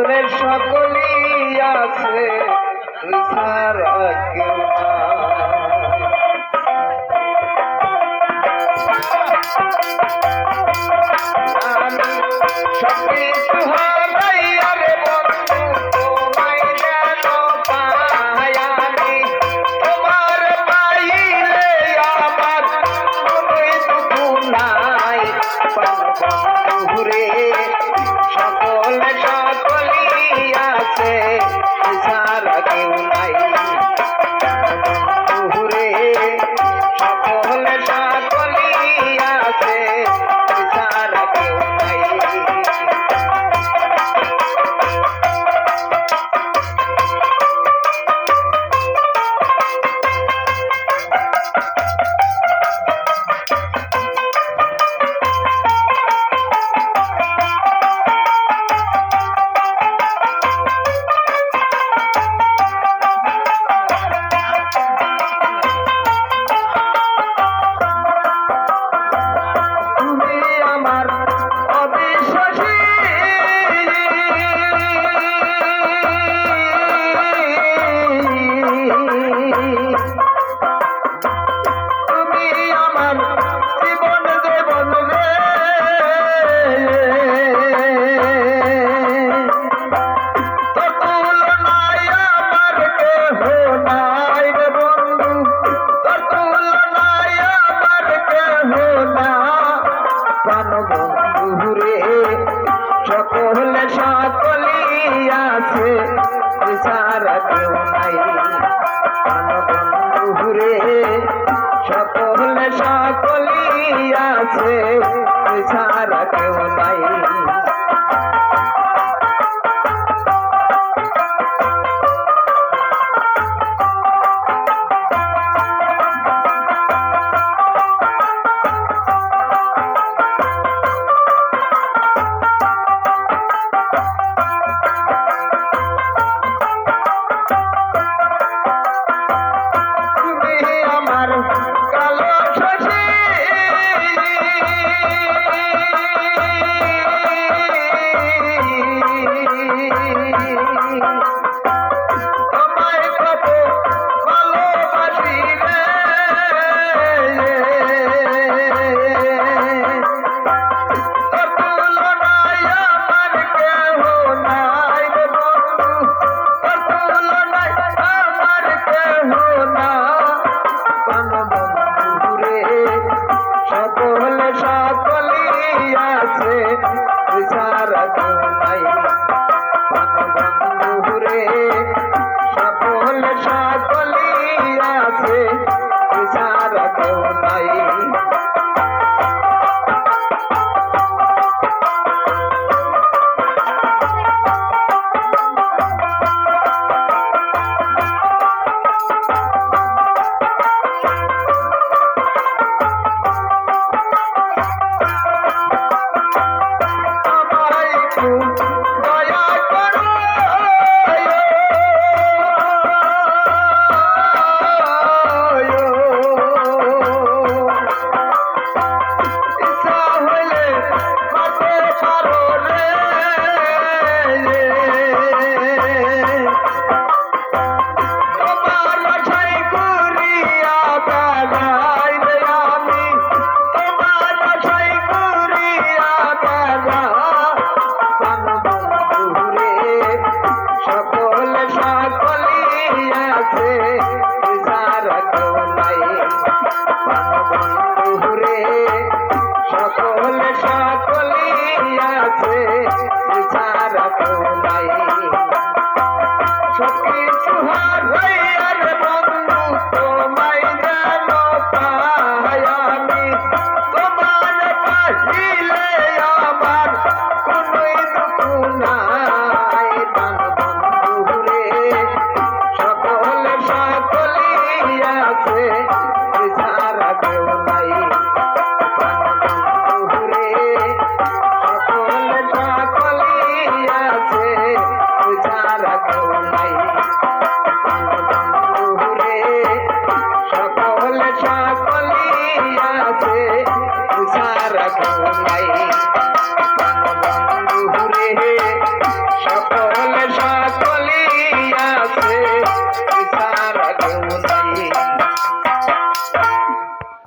সকলের সকলই আছে, তুই ছাড়া কেউ আমি সবকিছু হারাইয়া রে বন্ধু তোমায় যেন পাই আমি তোমার পাইলে আমার কোনোই দুঃখ নাই বন্ধু রে সকলে সকলই আছে ছাড়া কেউ নাই বন্ধু রে সকলে সকলই আছে ছাড়া কেউ নাই সকলে সকলই আছে ছাড়া কেউ নাই বন্ধু রে সকলে সকলই আছে ছাড়া কেউ নাই ছাড়া কেউ নাই বন্ধু রে সকলে সকলই আছে ছাড়া কেউ নাই সকলে সকলই আছে ছাড়া কেউ নাই সবকিছু হারাইয়া রে বন্ধু তোমায় যেন পাই আমি তোমার পাইলে আমার কোনোই দুঃখ নাই বন্ধু রে সকলে সকলই আছে ছাড়া কেউ নাই সকল কেউ